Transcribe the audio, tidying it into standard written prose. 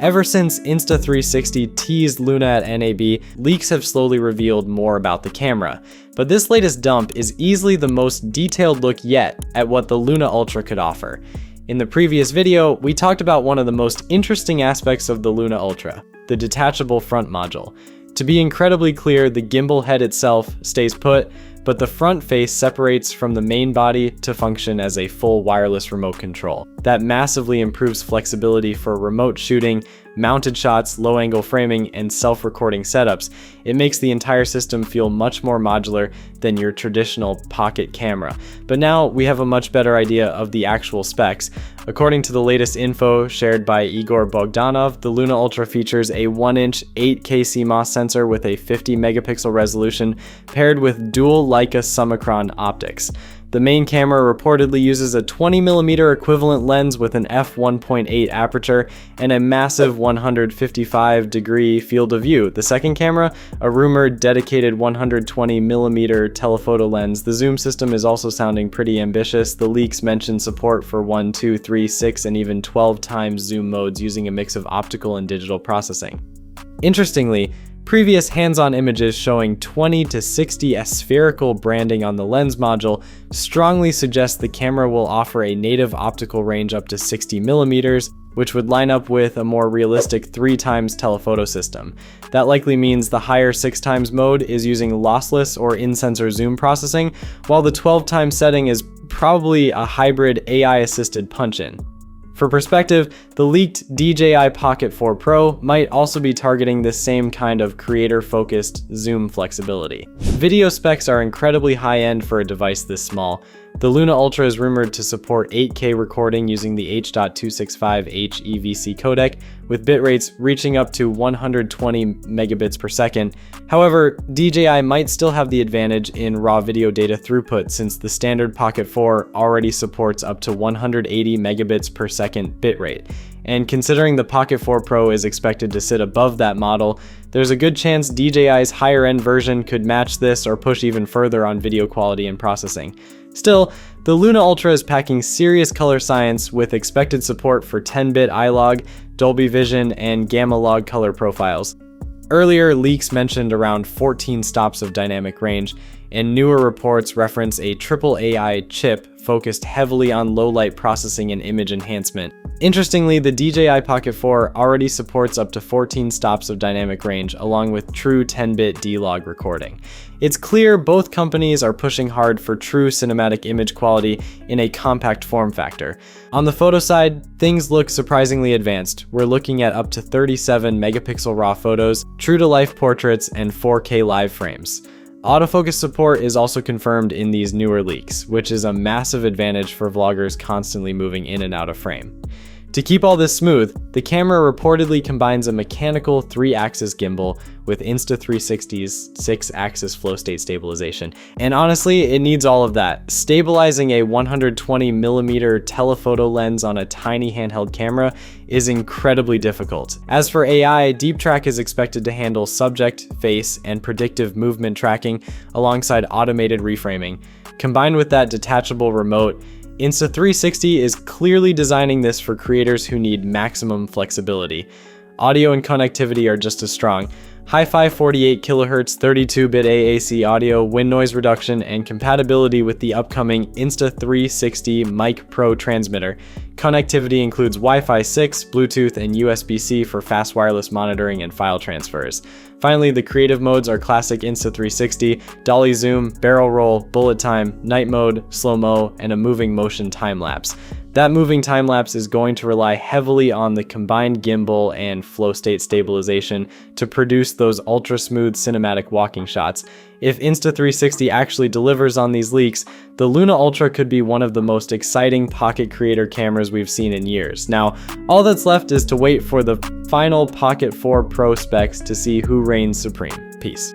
Ever since Insta360 teased Luna at NAB, leaks have slowly revealed more about the camera. But this latest dump is easily the most detailed look yet at what the Luna Ultra could offer. In the previous video, we talked about one of the most interesting aspects of the Luna Ultra, the detachable front module. To be incredibly clear, the gimbal head itself stays put, but the front face separates from the main body to function as a full wireless remote control. That massively improves flexibility for remote shooting, mounted shots, low-angle framing, and self-recording setups. It makes the entire system feel much more modular than your traditional pocket camera. But now we have a much better idea of the actual specs. According to the latest info shared by Igor Bogdanov, the Luna Ultra features a 1-inch 8K CMOS sensor with a 50 megapixel resolution paired with dual Leica Summicron optics. The main camera reportedly uses a 20mm equivalent lens with an f1.8 aperture and a massive 155-degree field of view. The second camera, a rumored dedicated 120mm telephoto lens. The zoom system is also sounding pretty ambitious. The leaks mention support for 1, 2, 3, 6, and even 12 times zoom modes using a mix of optical and digital processing. Interestingly, previous hands-on images showing 20 to 60 aspherical branding on the lens module strongly suggest the camera will offer a native optical range up to 60mm, which would line up with a more realistic 3x telephoto system. That likely means the higher 6x mode is using lossless or in-sensor zoom processing, while the 12x setting is probably a hybrid AI-assisted punch-in. For perspective, the leaked DJI Pocket 4 Pro might also be targeting the same kind of creator-focused zoom flexibility. Video specs are incredibly high-end for a device this small. The Luna Ultra is rumored to support 8K recording using the H.265H EVC codec, with bitrates reaching up to 120 megabits per second. However, DJI might still have the advantage in raw video data throughput since the standard Pocket 4 already supports up to 180 megabits per second bitrate. And considering the Pocket 4 Pro is expected to sit above that model, there's a good chance DJI's higher-end version could match this or push even further on video quality and processing. Still, the Luna Ultra is packing serious color science with expected support for 10-bit iLog, Dolby Vision, and Gamma Log color profiles. Earlier, leaks mentioned around 14 stops of dynamic range, and newer reports reference a triple AI chip focused heavily on low-light processing and image enhancement. Interestingly, the DJI Pocket 4 already supports up to 14 stops of dynamic range, along with true 10-bit D-Log recording. It's clear both companies are pushing hard for true cinematic image quality in a compact form factor. On the photo side, things look surprisingly advanced. We're looking at up to 37 megapixel raw photos, true-to-life portraits, and 4K live frames. Autofocus support is also confirmed in these newer leaks, which is a massive advantage for vloggers constantly moving in and out of frame. To keep all this smooth, the camera reportedly combines a mechanical 3-axis gimbal with Insta360's 6-axis flow state stabilization. And honestly, it needs all of that. Stabilizing a 120mm telephoto lens on a tiny handheld camera is incredibly difficult. As for AI, Deep Track is expected to handle subject, face, and predictive movement tracking alongside automated reframing. Combined with that detachable remote, Insta360 is clearly designing this for creators who need maximum flexibility. Audio and connectivity are just as strong. Hi-Fi 48 kHz 32-bit AAC audio, wind noise reduction, and compatibility with the upcoming Insta360 Mic Pro transmitter. Connectivity includes Wi-Fi 6, Bluetooth, and USB-C for fast wireless monitoring and file transfers. Finally, the creative modes are classic Insta360, dolly zoom, barrel roll, bullet time, night mode, slow-mo, and a moving motion time-lapse. That moving time-lapse is going to rely heavily on the combined gimbal and flow state stabilization to produce those ultra-smooth cinematic walking shots. If Insta360 actually delivers on these leaks, the Luna Ultra could be one of the most exciting pocket creator cameras we've seen in years. Now, all that's left is to wait for the final Pocket 4 Pro specs to see who reigns supreme. Peace.